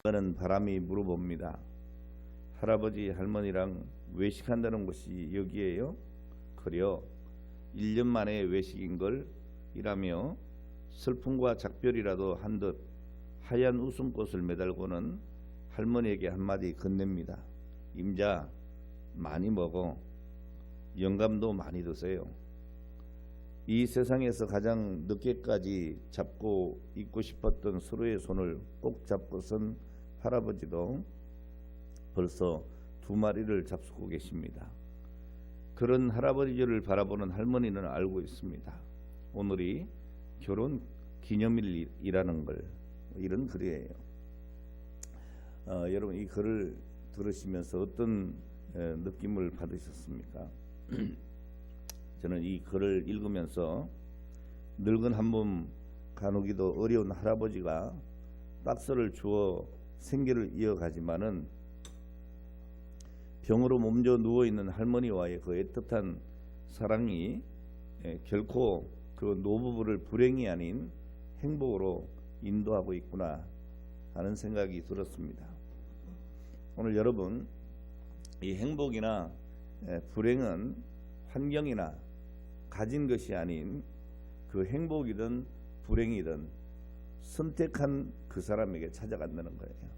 하는 바람이 물어봅니다. 할아버지 할머니랑 외식한다는 것이 여기에요? 그려 1년 만에 외식인걸 이라며 슬픔과 작별이라도 한 듯 하얀 웃음꽃을 매달고는 할머니에게 한마디 건넵니다. 임자 많이 먹어. 영감도 많이 드세요. 이 세상에서 가장 늦게까지 잡고 있고 싶었던 서로의 손을 꼭 잡고선 할아버지도 벌써 2마리를 잡수고 계십니다. 그런 할아버지를 바라보는 할머니는 알고 있습니다. 오늘이 결혼 기념일이라는 걸, 이런 글이에요. 여러분 이 글을 들으시면서 어떤 느낌을 받으셨습니까? 저는 이 글을 읽으면서 늙은 한몸 가누기도 어려운 할아버지가 박스를 주어 생계를 이어가지만은 병으로 몸져 누워있는 할머니와의 그 애틋한 사랑이 결코 그 노부부를 불행이 아닌 행복으로 인도하고 있구나 하는 생각이 들었습니다. 오늘 여러분, 이 행복이나 불행은 환경이나 가진 것이 아닌 그 행복이든 불행이든 선택한 그 사람에게 찾아간다는 거예요.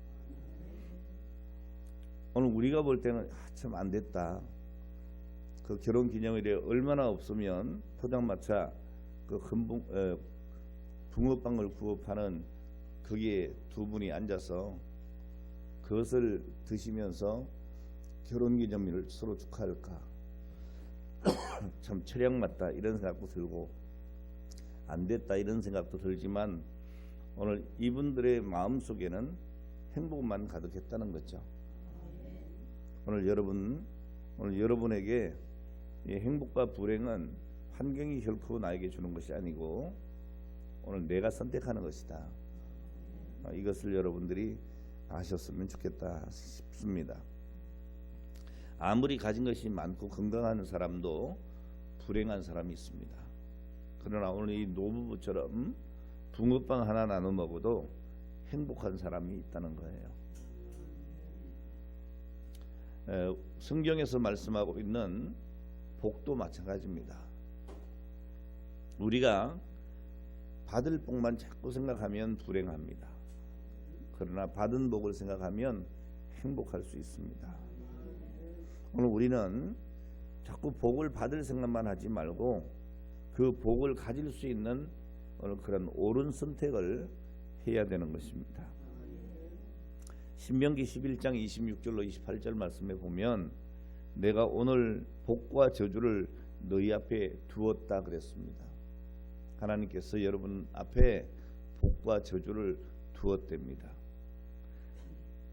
오늘 우리가 볼 때는 참 안 됐다. 그 결혼 기념일에 얼마나 없으면 포장마차 그 붕어빵을 구워 파는 거기에 두 분이 앉아서 그것을 드시면서 결혼 기념일을 서로 축하할까. 참 철학 맞다 이런 생각도 들고 안 됐다 이런 생각도 들지만 오늘 이분들의 마음속에는 행복만 가득했다는 거죠. 오늘 여러분에게 이 행복과 불행은 환경이 결코 나에게 주는 것이 아니고 오늘 내가 선택하는 것이다. 이것을 여러분들이 아셨으면 좋겠다 싶습니다. 아무리 가진 것이 많고 건강한 사람도 불행한 사람이 있습니다. 그러나 오늘 이 노부부처럼 붕어빵 하나 나눠 먹어도 행복한 사람이 있다는 거예요. 성경에서 말씀하고 있는 복도 마찬가지입니다. 우리가 받을 복만 자꾸 생각하면 불행합니다. 그러나 받은 복을 생각하면 행복할 수 있습니다. 오늘 우리는 자꾸 복을 받을 생각만 하지 말고 그 복을 가질 수 있는 그런 옳은 선택을 해야 되는 것입니다. 신명기 11장 26절로 28절 말씀에 보면 내가 오늘 복과 저주를 너희 앞에 두었다 그랬습니다. 하나님께서 여러분 앞에 복과 저주를 두었답니다.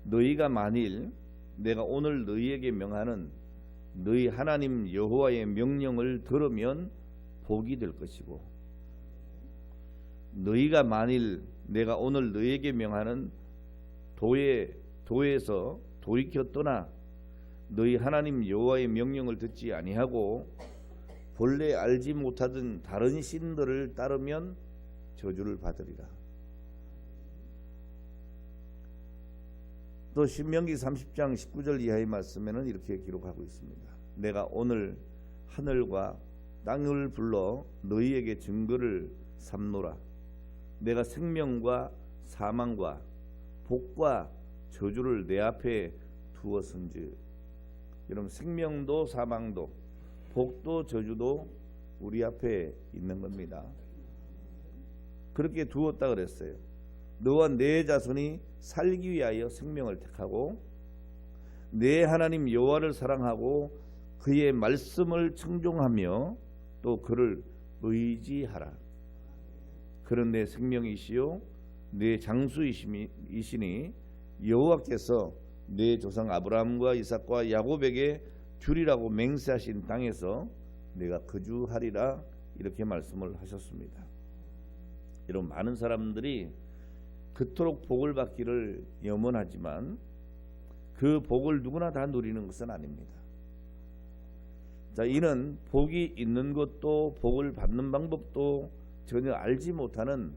너희가 만일 내가 오늘 너희에게 명하는 너희 하나님 여호와의 명령을 들으면 복이 될 것이고 너희가 만일 내가 오늘 너희에게 명하는 도에서 돌이켜 떠나 너희 하나님 여호와의 명령을 듣지 아니하고 본래 알지 못하던 다른 신들을 따르면 저주를 받으리라. 또 신명기 30장 19절 이하의 말씀에는 이렇게 기록하고 있습니다. 내가 오늘 하늘과 땅을 불러 너희에게 증거를 삼노라. 내가 생명과 사망과 복과 저주를 내 앞에 두었은즉. 여러분 생명도 사망도 복도 저주도 우리 앞에 있는 겁니다. 그렇게 두었다 그랬어요. 너와 내 자손이 살기 위하여 생명을 택하고 내 하나님 여호와를 사랑하고 그의 말씀을 청종하며 또 그를 의지하라. 그런 내 생명이시요 내 장수이시니 여호와께서 내 조상 아브라함과 이삭과 야곱에게 주리라고 맹세하신 땅에서 내가 거주하리라 이렇게 말씀을 하셨습니다. 여러분 많은 사람들이 그토록 복을 받기를 염원하지만 그 복을 누구나 다 누리는 것은 아닙니다. 자, 이는 복이 있는 것도 복을 받는 방법도 전혀 알지 못하는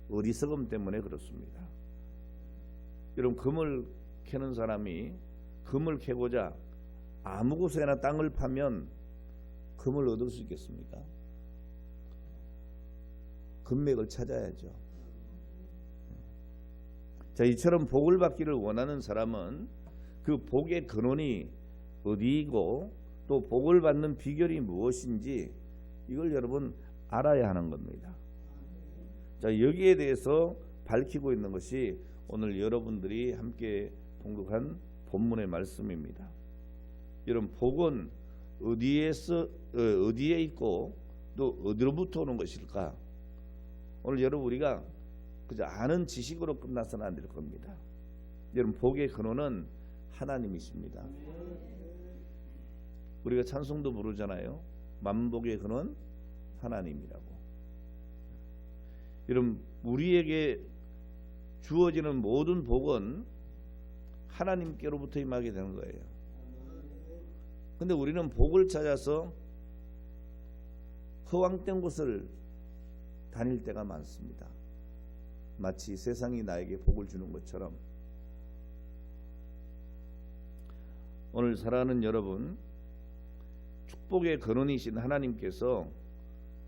어리석음 때문에 그렇습니다. 여러분, 금을 캐는 사람이 금을 캐고자 아무 곳에나 땅을 파면 금을 얻을 수 있겠습니까? 금맥을 찾아야죠. 자, 이처럼 복을 받기를 원하는 사람은 그 복의 근원이 어디이고 또 복을 받는 비결이 무엇인지 이걸 여러분 알아야 하는 겁니다. 자, 여기에 대해서 밝히고 있는 것이 오늘 여러분들이 함께 봉독한 본문의 말씀입니다. 여러분, 복은 어디에 있고 또 어디로부터 오는 것일까? 오늘 여러분, 우리가 그저 아는 지식으로 끝나서는 안 될 겁니다. 여러분, 복의 근원은 하나님이십니다. 우리가 찬송도 부르잖아요. 만복의 근원 하나님이라고. 여러분, 우리에게 주어지는 모든 복은 하나님께로부터 임하게 되는 거예요. 근데 우리는 복을 찾아서 허황된 곳을 다닐 때가 많습니다. 마치 세상이 나에게 복을 주는 것처럼. 오늘 사랑하는 여러분, 축복의 근원이신 하나님께서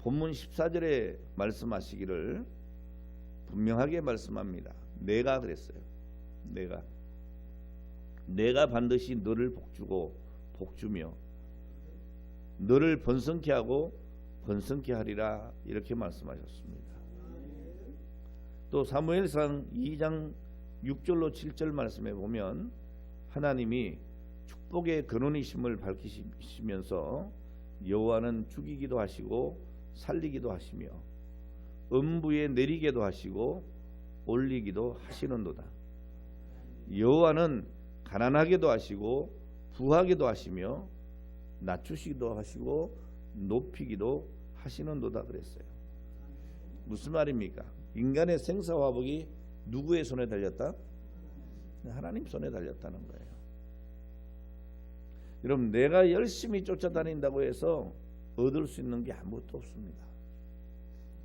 본문 14절에 말씀하시기를 분명하게 말씀합니다. 내가 그랬어요. 내가 반드시 너를 복주고 복주며 너를 번성케 하고 번성케 하리라, 이렇게 말씀하셨습니다. 또 사무엘상 2장 6절로 7절 말씀에 보면 하나님이 축복의 근원이심을 밝히시면서 여호와는 죽이기도 하시고 살리기도 하시며 음부에 내리게도 하시고 올리기도 하시는도다. 여호와는 가난하게도 하시고 부하게도 하시며 낮추시기도 하시고 높이기도 하시는도다 그랬어요. 무슨 말입니까? 인간의 생사화복이 누구의 손에 달렸다? 하나님 손에 달렸다는 거예요. 여러분, 내가 열심히 쫓아다닌다고 해서 얻을 수 있는 게 아무것도 없습니다.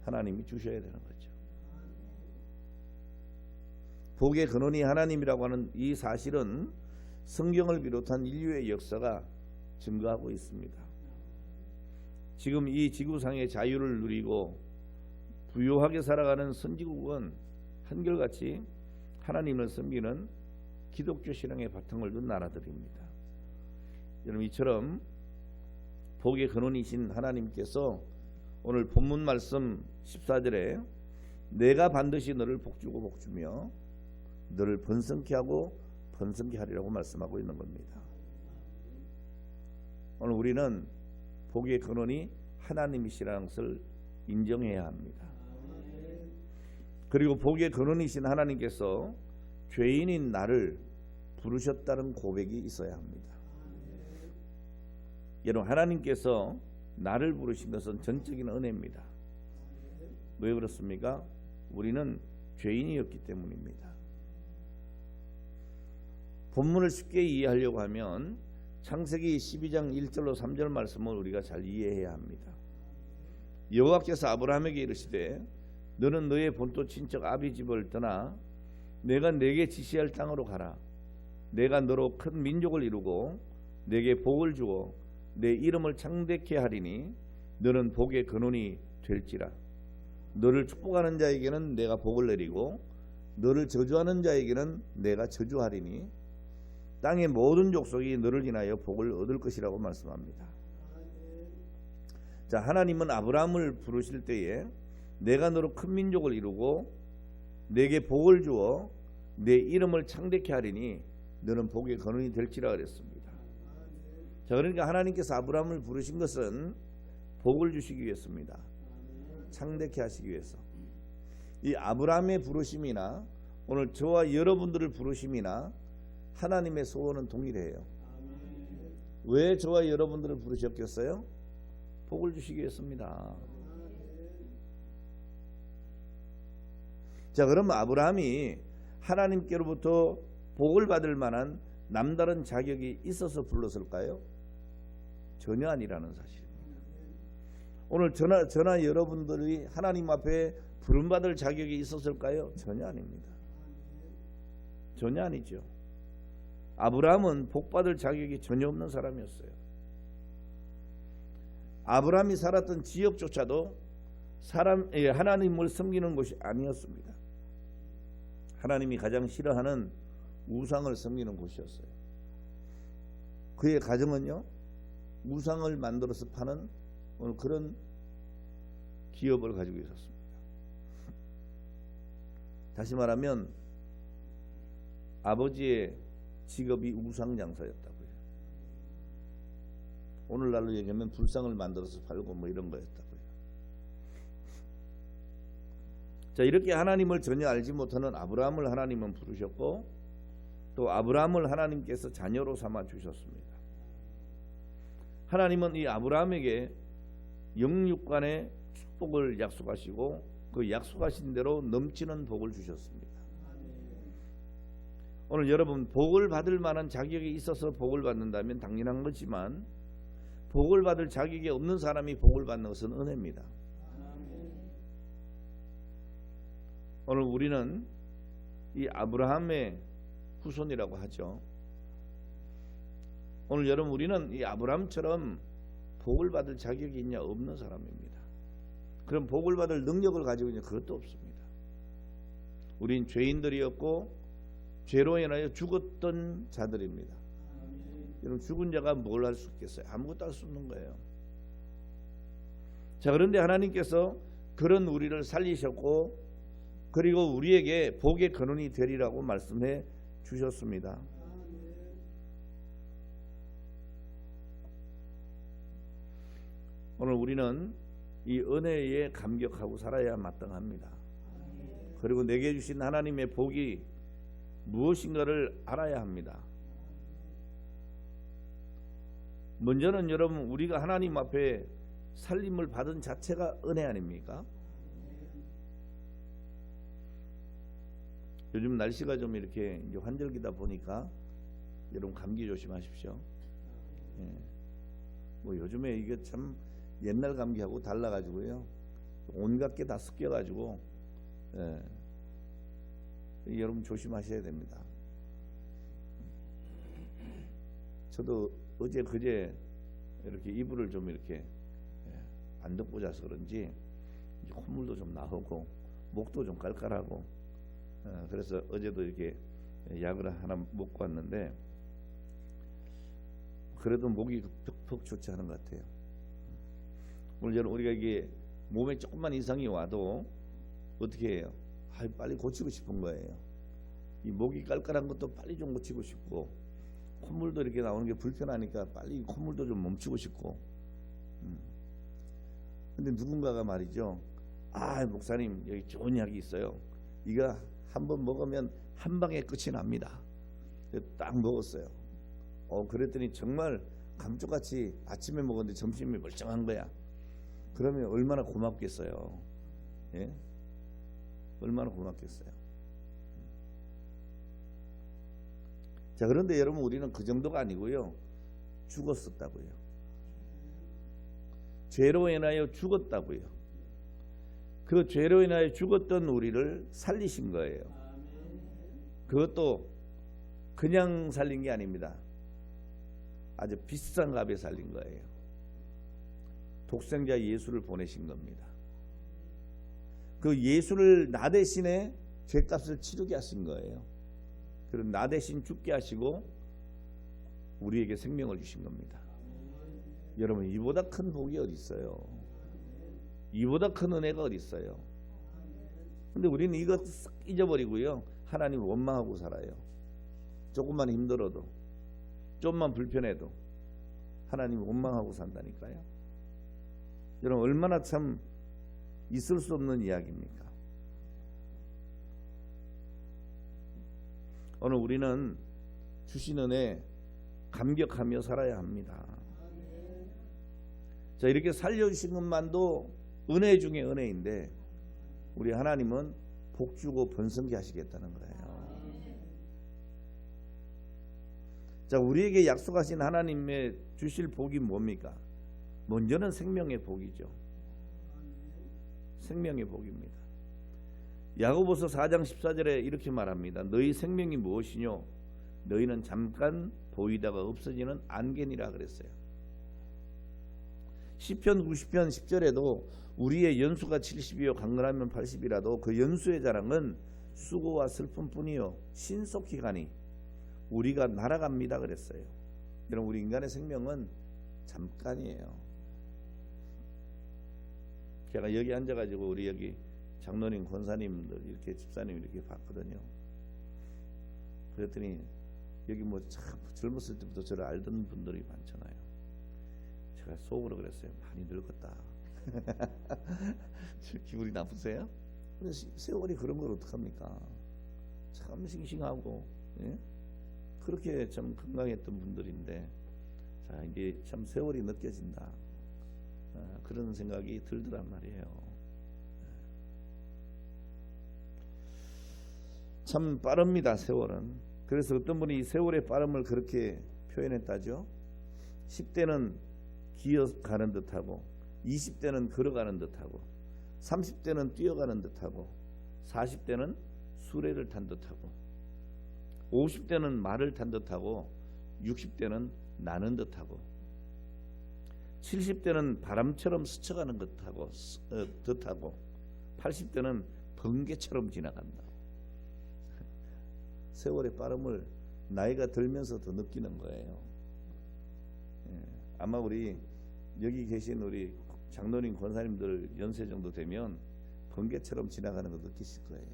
하나님이 주셔야 되는 거죠. 복의 근원이 하나님이라고 하는 이 사실은 성경을 비롯한 인류의 역사가 증거하고 있습니다. 지금 이 지구상의 자유를 누리고 부유하게 살아가는 선지국은 한결같이 하나님을 섬기는 기독교 신앙의 바탕을 둔 나라들입니다. 여러분, 이처럼 복의 근원이신 하나님께서 오늘 본문 말씀 14절에 내가 반드시 너를 복주고 복주며 너를 번성케 하고 번성케 하리라고 말씀하고 있는 겁니다. 오늘 우리는 복의 근원이 하나님이시라는 것을 인정해야 합니다. 그리고 복의 근원이신 하나님께서 죄인인 나를 부르셨다는 고백이 있어야 합니다. 여러분, 하나님께서 나를 부르신 것은 전적인 은혜입니다. 왜 그렇습니까? 우리는 죄인이었기 때문입니다. 본문을 쉽게 이해하려고 하면 창세기 12장 1절로 3절 말씀을 우리가 잘 이해해야 합니다. 여호와께서 아브라함에게 이르시되 너는 너의 본토 친척 아비 집을 떠나 내가 내게 지시할 땅으로 가라. 내가 너로 큰 민족을 이루고 내게 복을 주어 내 이름을 창대케 하리니 너는 복의 근원이 될지라. 너를 축복하는 자에게는 내가 복을 내리고 너를 저주하는 자에게는 내가 저주하리니 땅의 모든 족속이 너를 인하여 복을 얻을 것이라고 말씀합니다. 자, 하나님은 아브라함을 부르실 때에 내가 너로 큰 민족을 이루고 내게 복을 주어 내 이름을 창대케 하리니 너는 복의 근원이 될지라 그랬습니다. 자, 그러니까 하나님께서 아브라함을 부르신 것은 복을 주시기 위해서입니다. 창대케 하시기 위해서. 이 아브라함의 부르심이나 오늘 저와 여러분들을 부르심이나 하나님의 소원은 동일해요. 왜 저와 여러분들을 부르셨겠어요? 복을 주시기 위해서입니다. 자, 그럼 아브라함이 하나님께로부터 복을 받을 만한 남다른 자격이 있어서 불렀을까요? 전혀 아니라는 사실입니다. 오늘 저나 여러분들이 하나님 앞에 부름받을 자격이 있었을까요? 전혀 아닙니다. 전혀 아니죠. 아브라함은 복받을 자격이 전혀 없는 사람이었어요. 아브라함이 살았던 지역조차도 하나님을 섬기는 곳이 아니었습니다. 하나님이 가장 싫어하는 우상을 섬기는 곳이었어요. 그의 가정은요, 우상을 만들어서 파는 그런 기업을 가지고 있었습니다. 다시 말하면 아버지의 직업이 우상장사였다고요. 오늘날로 얘기하면 불상을 만들어서 팔고 뭐 이런 거였다고요. 자, 이렇게 하나님을 전혀 알지 못하는 아브라함을 하나님은 부르셨고, 또 아브라함을 하나님께서 자녀로 삼아 주셨습니다. 하나님은 이 아브라함에게 영육간의 축복을 약속하시고 그 약속하신 대로 넘치는 복을 주셨습니다. 오늘 여러분, 복을 받을 만한 자격이 있어서 복을 받는다면 당연한 거지만, 복을 받을 자격이 없는 사람이 복을 받는 것은 은혜입니다. 오늘 우리는 이 아브라함의 후손이라고 하죠. 오늘 여러분, 우리는 이 아브라함처럼 복을 받을 자격이 있냐 없는 사람입니다. 그럼 복을 받을 능력을 가지고 있냐, 그것도 없습니다. 우린 죄인들이었고 죄로 인하여 죽었던 자들입니다. 여러분, 죽은 자가 뭘 할 수 있겠어요? 아무것도 할 수 없는 거예요. 자, 그런데 하나님께서 그런 우리를 살리셨고, 그리고 우리에게 복의 근원이 되리라고 말씀해 주셨습니다. 오늘 우리는 이 은혜에 감격하고 살아야 마땅합니다. 그리고 내게 주신 하나님의 복이 무엇인가를 알아야 합니다. 먼저는 여러분, 우리가 하나님 앞에 살림을 받은 자체가 은혜 아닙니까? 요즘 날씨가 좀 이렇게 이제 환절기다 보니까 여러분 감기 조심하십시오. 예. 뭐 요즘에 이게 참 옛날 감기하고 달라가지고요, 온갖 게 다 섞여가지고, 예. 여러분 조심하셔야 됩니다. 저도 어제 그제 이렇게 이불을 좀 이렇게 안 덮고 자서 그런지 콧물도 좀 나오고 목도 좀 깔깔하고, 그래서 어제도 이렇게 약을 하나 먹고 왔는데 그래도 목이 퍽퍽 좋지 않은 것 같아요. 오늘 여러분, 우리가 이게 몸에 조금만 이상이 와도 어떻게 해요? 빨리 고치고 싶은 거예요. 이 목이 깔깔한 것도 빨리 좀 고치고 싶고, 콧물도 이렇게 나오는 게 불편하니까 빨리 콧물도 좀 멈추고 싶고. 근데 누군가가 말이죠, 목사님, 여기 좋은 약이 있어요. 이거 한번 먹으면 한 방에 끝이 납니다. 딱 먹었어요. 그랬더니 정말 감쪽같이 아침에 먹었는데 점심에 멀쩡한 거야. 그러면 얼마나 고맙겠어요. 예? 얼마나 고맙겠어요. 자, 그런데 여러분, 우리는 그 정도가 아니고요, 죽었었다고요. 죄로 인하여 죽었다고요. 그 죄로 인하여 죽었던 우리를 살리신 거예요. 그것도 그냥 살린 게 아닙니다. 아주 비싼 값에 살린 거예요. 독생자 예수를 보내신 겁니다. 그 예수를 나 대신에 죄값을 치르게 하신 거예요. 그리고 나 대신 죽게 하시고 우리에게 생명을 주신 겁니다. 여러분, 이보다 큰 복이 어디 있어요? 이보다 큰 은혜가 어디 있어요? 근데 우리는 이거 싹 잊어버리고요, 하나님을 원망하고 살아요. 조금만 힘들어도, 좀만 불편해도 하나님을 원망하고 산다니까요. 여러분, 얼마나 참 있을 수 없는 이야기입니까? 오늘 우리는 주신 은혜 감격하며 살아야 합니다. 자, 이렇게 살려주신 것만도 은혜 중에 은혜인데, 우리 하나님은 복 주고 번성케 하시겠다는 거예요. 자, 우리에게 약속하신 하나님의 주실 복이 뭡니까? 먼저는 생명의 복이죠. 생명의 복입니다. 야고보서 4장 14절에 이렇게 말합니다. 너희 생명이 무엇이뇨? 너희는 잠깐 보이다가 없어지는 안개니라 그랬어요. 시편 90편 10절에도 우리의 연수가 70이요 강건하면 80이라도 그 연수의 자랑은 수고와 슬픔뿐이요 신속히 가니 우리가 날아갑니다 그랬어요. 여러분, 우리 인간의 생명은 잠깐이에요. 제가 여기 앉아가지고 우리 여기 장로님, 권사님들 이렇게 집사님 이렇게 봤거든요. 그랬더니 여기 뭐 참 젊었을 때부터 저를 알던 분들이 많잖아요. 제가 속으로 그랬어요. 많이 늙었다. 기분이 나쁘세요? 그래서 세월이 그런 걸 어떡합니까? 참 싱싱하고, 예? 그렇게 참 건강했던 분들인데, 자 이게 참 세월이 느껴진다. 그런 생각이 들더란 말이에요. 참 빠릅니다, 세월은. 그래서 어떤 분이 이 세월의 빠름을 그렇게 표현했다죠. 10대는 기어가는 듯하고 20대는 걸어가는 듯하고 30대는 뛰어가는 듯하고 40대는 수레를 탄 듯하고 50대는 말을 탄 듯하고 60대는 나는 듯하고 70대는 바람처럼 스쳐가는 듯하고 80대는 번개처럼 지나간다. 세월의 빠름을 나이가 들면서 더 느끼는 거예요. 예, 아마 우리 여기 계신 우리 장로님, 권사님들 연세 정도 되면 번개처럼 지나가는 거 느끼실 거예요.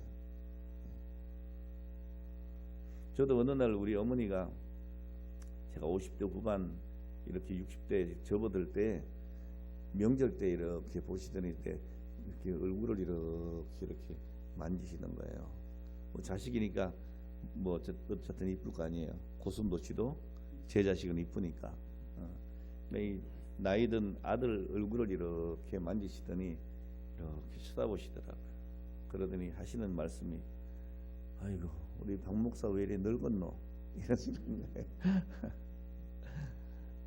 저도 어느 날 우리 어머니가 제가 50대 후반 이렇게 60대 접어들 때 명절 때 이렇게 보시더니 이렇게 얼굴을 이렇게 만지시는 거예요. 뭐 자식이니까 뭐 어쨌든 이쁠 거 아니에요. 고슴도치도 제 자식은 이쁘니까. 이 나이든 아들 얼굴을 이렇게 만지시더니 이렇게 쳐다보시더라고요. 그러더니 하시는 말씀이 아이고 우리 박 목사 왜 이래 늙었노? 이러시는 거예요.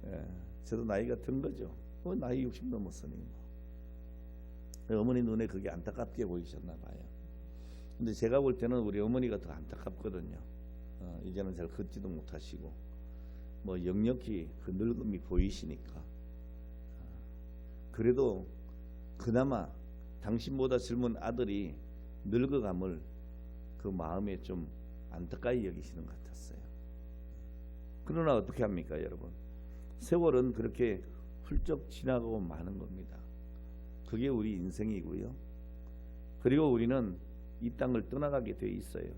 예, 저도 나이가 든 거죠. 나이 60 넘었으니 뭐. 어머니 눈에 그게 안타깝게 보이셨나 봐요. 근데 제가 볼 때는 우리 어머니가 더 안타깝거든요. 이제는 잘 걷지도 못하시고 뭐 역력히 그 늙음이 보이시니까. 그래도 그나마 당신보다 젊은 아들이 늙어감을 그 마음에 좀 안타까이 여기시는 것 같았어요. 그러나 어떻게 합니까, 여러분? 세월은 그렇게 훌쩍 지나가고 마는 겁니다. 그게 우리 인생이고요. 그리고 우리는 이 땅을 떠나가게 돼 있어요.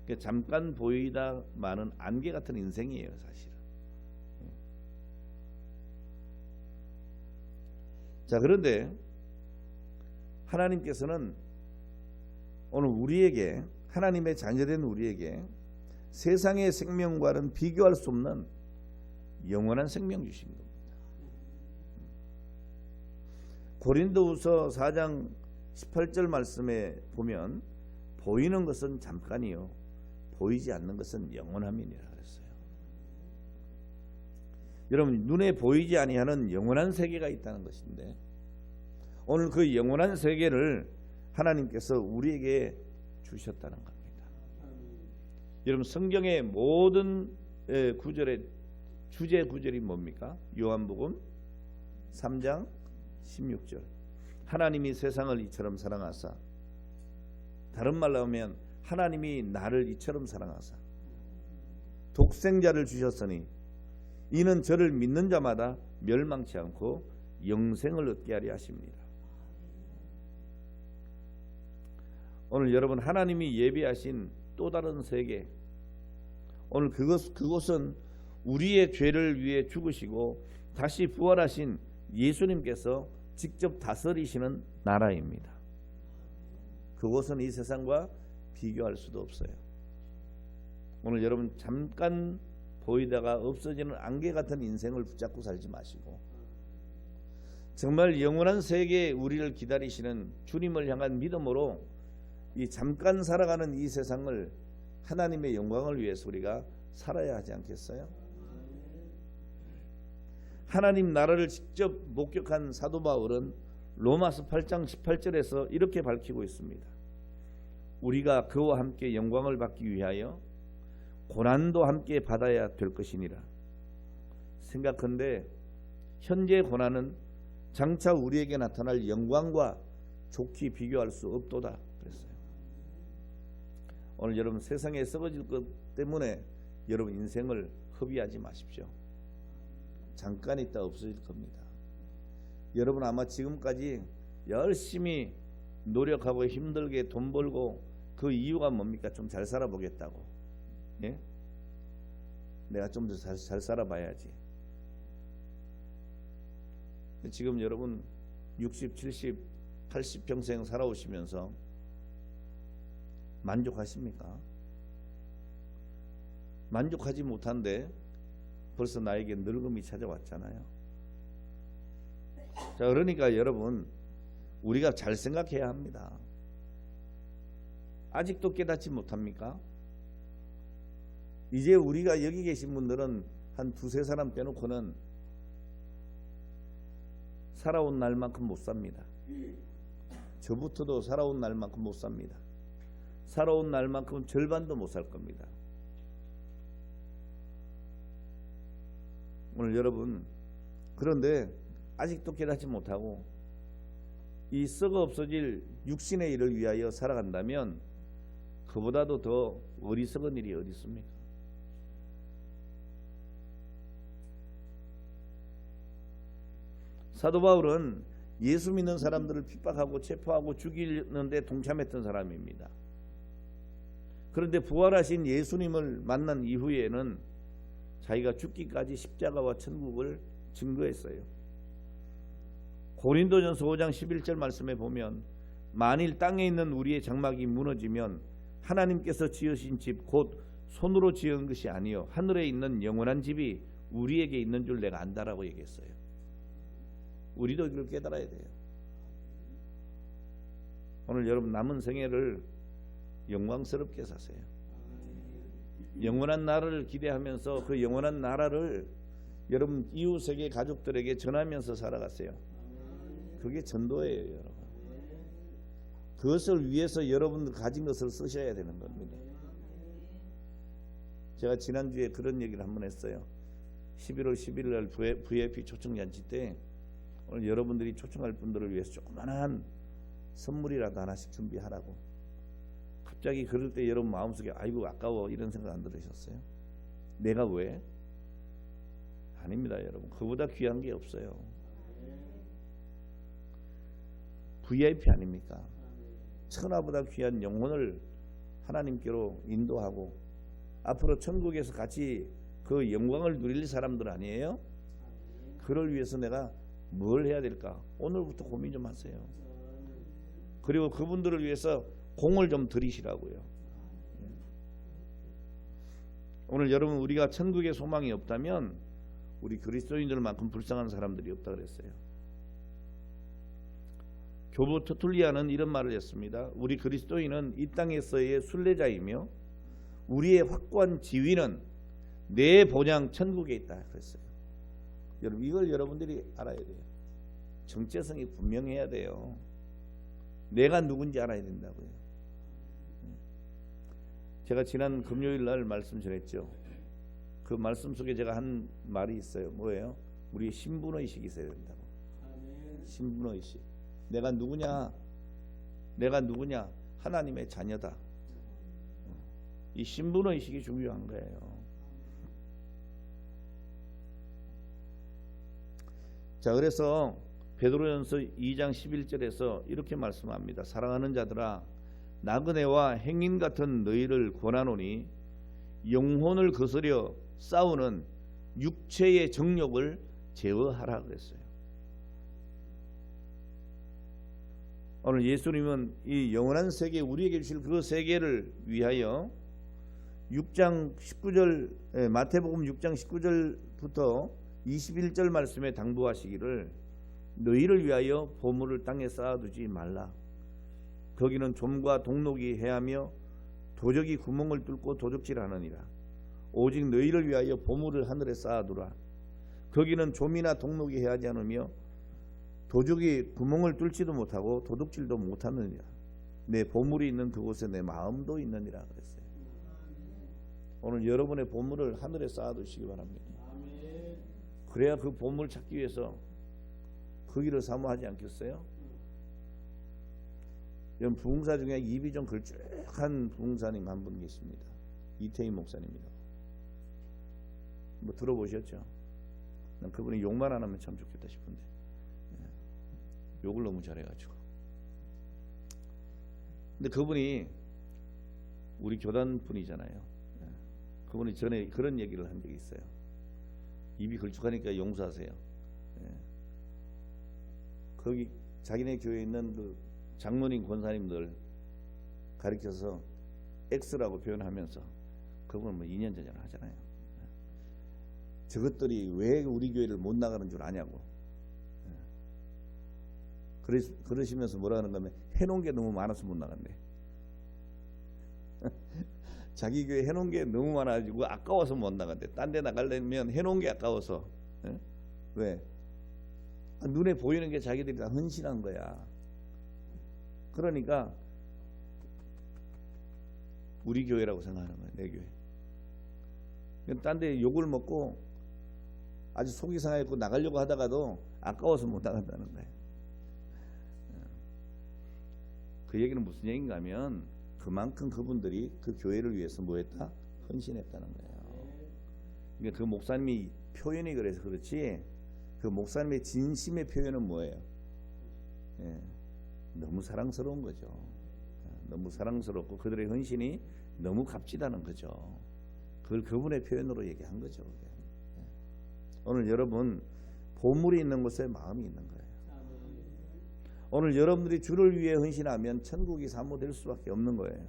그러니까 잠깐 보이다 마는 안개 같은 인생이에요, 사실은. 자, 그런데 하나님께서는 오늘 우리에게, 하나님의 자녀된 우리에게 세상의 생명과는 비교할 수 없는 영원한 생명 주신 겁니다. 고린도후서 4장 18절 말씀에 보면 보이는 것은 잠깐이요 보이지 않는 것은 영원함이니라 그랬어요. 여러분, 눈에 보이지 아니하는 영원한 세계가 있다는 것인데 오늘 그 영원한 세계를 하나님께서 우리에게 주셨다는 겁니다. 여러분, 성경의 모든 구절의 주제 구절이 뭡니까? 요한복음 3장 16절. 하나님이 세상을 이처럼 사랑하사, 다른 말로 하면 하나님이 나를 이처럼 사랑하사 독생자를 주셨으니 이는 저를 믿는 자마다 멸망치 않고 영생을 얻게 하려 하십니다. 오늘 여러분, 하나님이 예비하신 또 다른 세계, 오늘 그곳은 우리의 죄를 위해 죽으시고 다시 부활하신 예수님께서 직접 다스리시는 나라입니다. 그곳은 이 세상과 비교할 수도 없어요. 오늘 여러분, 잠깐 보이다가 없어지는 안개 같은 인생을 붙잡고 살지 마시고 정말 영원한 세계에 우리를 기다리시는 주님을 향한 믿음으로 이 잠깐 살아가는 이 세상을 하나님의 영광을 위해서 우리가 살아야 하지 않겠어요? 하나님 나라를 직접 목격한 사도 바울은 로마서 8장 18절에서 이렇게 밝히고 있습니다. 우리가 그와 함께 영광을 받기 위하여 고난도 함께 받아야 될 것이니라. 생각한데 현재 고난은 장차 우리에게 나타날 영광과 좋게 비교할 수 없도다 그랬어요. 오늘 여러분 세상에 썩어질 것 때문에 여러분 인생을 허비하지 마십시오. 잠깐 있다 없어질 겁니다. 여러분 아마 지금까지 열심히 노력하고 힘들게 돈 벌고 그 이유가 뭡니까? 좀 잘 살아보겠다고. 예? 내가 좀 더 잘 살아봐야지. 지금 여러분 60, 70, 80 평생 살아오시면서 만족하십니까? 만족하지 못한데 벌써 나에게 늙음이 찾아왔잖아요. 자, 그러니까 여러분 우리가 잘 생각해야 합니다. 아직도 깨닫지 못합니까? 이제 우리가 여기 계신 분들은 한 두세 사람 빼놓고는 살아온 날만큼 못 삽니다. 저부터도 살아온 날만큼 못 삽니다. 살아온 날만큼 절반도 못 살 겁니다. 오늘 여러분 그런데 아직도 깨닫지 못하고 이 썩어 없어질 육신의 일을 위하여 살아간다면 그보다도 더 어리석은 일이 어디 있습니까? 사도 바울은 예수 믿는 사람들을 핍박하고 체포하고 죽이는데 동참했던 사람입니다. 그런데 부활하신 예수님을 만난 이후에는 자기가 죽기까지 십자가와 천국을 증거했어요. 고린도전서 5장 11절 말씀에 보면 만일 땅에 있는 우리의 장막이 무너지면 하나님께서 지으신 집 곧 손으로 지은 것이 아니요 하늘에 있는 영원한 집이 우리에게 있는 줄 내가 안다라고 얘기했어요. 우리도 이걸 깨달아야 돼요. 오늘 여러분 남은 생애를 영광스럽게 사세요. 영원한 나라를 기대하면서 그 영원한 나라를 여러분 이웃에게 가족들에게 전하면서 살아가세요. 그게 전도예요, 여러분. 그것을 위해서 여러분들 가진 것을 쓰셔야 되는 겁니다. 제가 지난주에 그런 얘기를 한번 했어요. 11월 11일 날 VIP 초청잔치 때 오늘 여러분들이 초청할 분들을 위해서 조그만한 선물이라도 하나씩 준비하라고. 갑자기 그럴 때 여러분 마음속에 아이고 아까워 이런 생각 안 들으셨어요? 내가 왜? 아닙니다, 여러분. 그보다 귀한 게 없어요. VIP 아닙니까? 천하보다 귀한 영혼을 하나님께로 인도하고 앞으로 천국에서 같이 그 영광을 누릴 사람들 아니에요? 그를 위해서 내가 뭘 해야 될까? 오늘부터 고민 좀 하세요. 그리고 그분들을 위해서 공을 좀 들이시라고요. 오늘 여러분 우리가 천국에 소망이 없다면 우리 그리스도인들만큼 불쌍한 사람들이 없다 그랬어요. 교부 터툴리아는 이런 말을 했습니다. 우리 그리스도인은 이 땅에서의 순례자이며 우리의 확고한 지위는 내 본향 천국에 있다 그랬어요. 여러분 이걸 여러분들이 알아야 돼요. 정체성이 분명해야 돼요. 내가 누군지 알아야 된다고요. 제가 지난 금요일 날 말씀 전했죠. 그 말씀 속에 제가 한 말이 있어요. 뭐예요? 우리 신분의식이 있어야 된다고. 신분의식. 내가 누구냐? 내가 누구냐? 하나님의 자녀다. 이 신분의식이 중요한 거예요. 자, 그래서 베드로전서 2장 11절에서 이렇게 말씀합니다. 사랑하는 자들아 나그네와 행인 같은 너희를 권하노니 영혼을 거스려 싸우는 육체의 정욕을 제어하라 그랬어요. 오늘 예수님은 이 영원한 세계 우리에게 주실 그 세계를 위하여 6장 19절 마태복음 6장 19절부터 21절 말씀에 당부하시기를 너희를 위하여 보물을 땅에 쌓아두지 말라. 거기는 좀과 동록이 해하며 도적이 구멍을 뚫고 도적질하느니라. 오직 너희를 위하여 보물을 하늘에 쌓아두라. 거기는 좀이나 동록이 해하지 않으며 도적이 구멍을 뚫지도 못하고 도둑질도 못하느니라. 내 보물이 있는 그곳에 내 마음도 있느니라 그랬어요. 오늘 여러분의 보물을 하늘에 쌓아두시기 바랍니다. 그래야 그 보물 찾기 위해서 그 길을 사모하지 않겠어요? 여러분 부흥사 중에 입이 좀 걸쭉한 부흥사님 한 분 계십니다. 이태희 목사님이라고. 뭐 들어보셨죠? 난 그분이 욕만 안 하면 참 좋겠다 싶은데 욕을 너무 잘해가지고. 근데 그분이 우리 교단 분이잖아요. 그분이 전에 그런 얘기를 한 적이 있어요. 입이 걸쭉하니까 용서하세요. 거기 자기네 교회에 있는 그 장로님 권사님들 가르쳐서 X라고 표현하면서 그분은 뭐 2년 전에 하잖아요. 저것들이 왜 우리 교회를 못 나가는 줄 아냐고. 그러시면서 뭐라 하는 거면 해놓은 게 너무 많아서 못 나간대. 자기 교회 해놓은 게 너무 많아가지고 아까워서 못 나간대. 딴 데 나가려면 해놓은 게 아까워서. 왜? 눈에 보이는 게 자기들이 다 헌신한 거야. 그러니까 우리 교회라고 생각하는 거야. 내 교회. 딴 데 욕을 먹고 아주 속이 상해갖고 나가려고 하다가도 아까워서 못 나간다는 거야. 그 얘기는 무슨 얘기인가 하면 그만큼 그분들이 그 교회를 위해서 뭐 했다? 헌신했다는 거예요. 그러니까 그 목사님이 표현이 그래서 그렇지 그 목사님의 진심의 표현은 뭐예요? 너무 사랑스러운 거죠. 너무 사랑스럽고 그들의 헌신이 너무 값지다는 거죠. 그걸 그분의 표현으로 얘기한 거죠. 오늘 여러분 보물이 있는 곳에 마음이 있는 거예요. 오늘 여러분들이 주를 위해 헌신하면 천국이 사모될 수밖에 없는 거예요.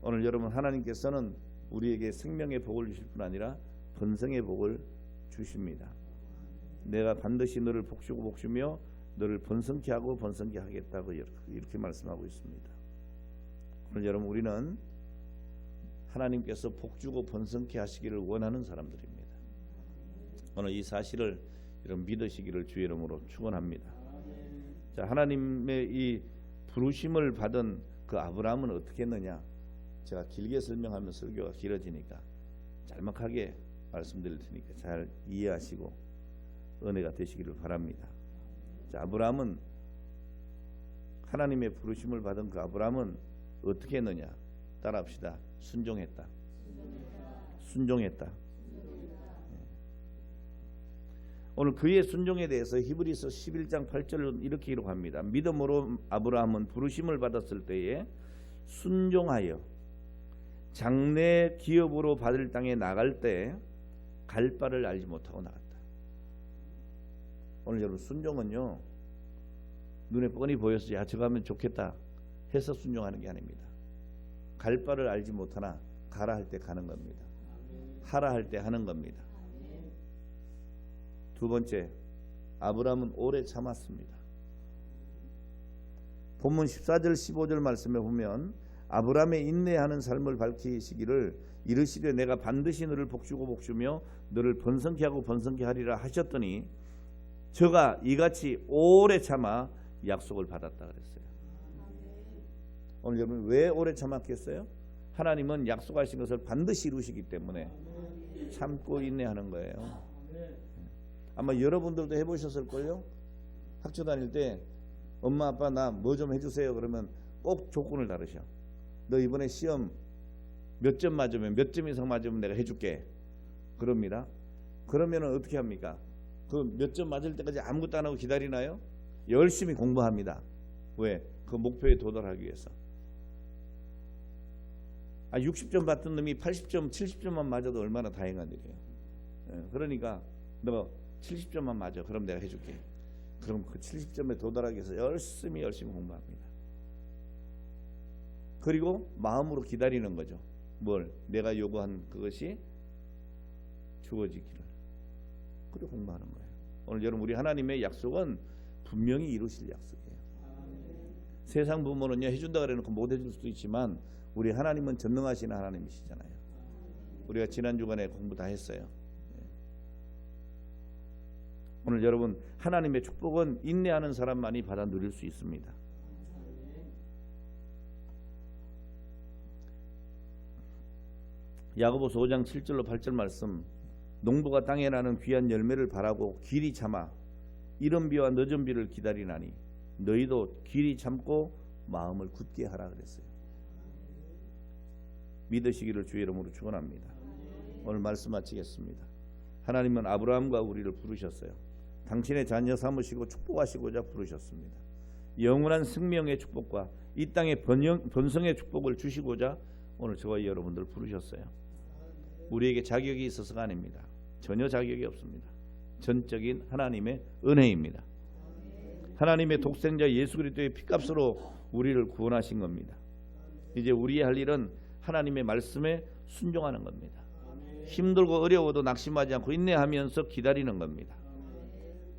오늘 여러분 하나님께서는 우리에게 생명의 복을 주실 뿐 아니라 번성의 복을 주십니다. 내가 반드시 너를 복주고 복주며 너를 번성케 하고 번성케 하겠다고 이렇게 말씀하고 있습니다. 오늘 여러분 우리는 하나님께서 복주고 번성케 하시기를 원하는 사람들입니다. 오늘 이 사실을 여러분 믿으시기를 주의 이름으로 축원합니다. 자, 하나님의 이 부르심을 받은 그 아브라함은 어떻게 했느냐? 제가 길게 설명하면 설교가 길어지니까 짤막하게 말씀드릴 테니까 잘 이해하시고 은혜가 되시기를 바랍니다. 자, 아브라함은 하나님의 부르심을 받은 그 아브라함은 어떻게 했느냐? 따라합시다. 순종했다. 순종했다. 오늘 그의 순종에 대해서 히브리서 11장 8절은 이렇게 기록합니다. 믿음으로 아브라함은 부르심을 받았을 때에 순종하여 장래 기업으로 받을 땅에 나갈 때 갈 바를 알지 못하고 나갔다. 오늘 여러분 순종은요 눈에 뻔히 보여서 야 저거 하면 좋겠다 해서 순종하는 게 아닙니다. 갈 바를 알지 못하나 가라 할 때 가는 겁니다. 하라 할 때 하는 겁니다. 두 번째, 아브라함은 오래 참았습니다. 본문 14절 15절 말씀에 보면 아브라함의 인내하는 삶을 밝히시기를 이르시되 내가 반드시 너를 복주고 복주며 너를 번성케 하고 번성케 하리라 하셨더니 저가 이같이 오래 참아 약속을 받았다 그랬어요. 오늘 여러분 왜 오래 참았겠어요? 하나님은 약속하신 것을 반드시 이루시기 때문에 참고 인내하는 거예요. 아마 여러분들도 해보셨을걸요? 학교 다닐 때 엄마 아빠 나 뭐 좀 해주세요 그러면 꼭 조건을 다르셔. 너 이번에 시험 몇 점 맞으면 몇 점 이상 맞으면 내가 해줄게 그럽니다. 그러면 어떻게 합니까? 그 몇 점 맞을 때까지 아무것도 안 하고 기다리나요? 열심히 공부합니다. 왜? 그 목표에 도달하기 위해서. 60점 받던 놈이 80점 70점만 맞아도 얼마나 다행한 일이에요. 그러니까 너 70점만 맞아. 그럼 내가 해줄게. 그럼 그 70점에 도달하기 위해서 열심히 공부합니다. 그리고 마음으로 기다리는 거죠. 뭘? 내가 요구한 그것이 주어지기를. 그리고 공부하는 거예요. 오늘 여러분 우리 하나님의 약속은 분명히 이루실 약속이에요. 세상 부모는요 해준다 그래놓고 못 해줄 수도 있지만 우리 하나님은 전능하신 하나님이시잖아요. 우리가 지난 주간에 공부 다 했어요. 오늘 여러분 하나님의 축복은 인내하는 사람만이 받아 누릴 수 있습니다. 야고보서 5장 7절로 8절 말씀, 농부가 땅에 나는 귀한 열매를 바라고 길이 참아 이른 비와 늦은 비를 기다리나니 너희도 길이 참고 마음을 굳게 하라 그랬어요. 믿으시기를 주의 이름으로 축원합니다. 오늘 말씀 마치겠습니다. 하나님은 아브라함과 우리를 부르셨어요. 당신의 자녀 삼으시고 축복하시고자 부르셨습니다. 영원한 생명의 축복과 이 땅의 번성의 축복을 주시고자 오늘 저와 여러분들 부르셨어요. 우리에게 자격이 있어서가 아닙니다. 전혀 자격이 없습니다. 전적인 하나님의 은혜입니다. 하나님의 독생자 예수 그리스도의 피값으로 우리를 구원하신 겁니다. 이제 우리의 할 일은 하나님의 말씀에 순종하는 겁니다. 힘들고 어려워도 낙심하지 않고 인내하면서 기다리는 겁니다.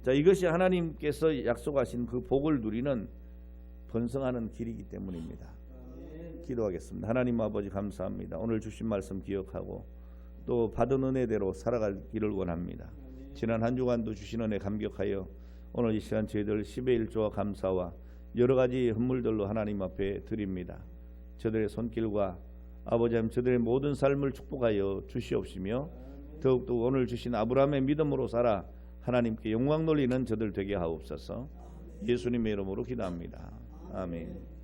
자, 이것이 하나님께서 약속하신 그 복을 누리는 번성하는 길이기 때문입니다. 기도하겠습니다. 하나님 아버지 감사합니다. 오늘 주신 말씀 기억하고 또 받은 은혜대로 살아가기를 원합니다. 지난 한 주간도 주신 은혜 감격하여 오늘 이 시간 저희들 10의 1조와 감사와 여러 가지 헌물들로 하나님 앞에 드립니다. 저들의 손길과 아버지 하나님 저들의 모든 삶을 축복하여 주시옵시며 더욱더 오늘 주신 아브라함의 믿음으로 살아 하나님께 영광 돌리는 저들 되게 하옵소서. 예수님의 이름으로 기도합니다. 아멘.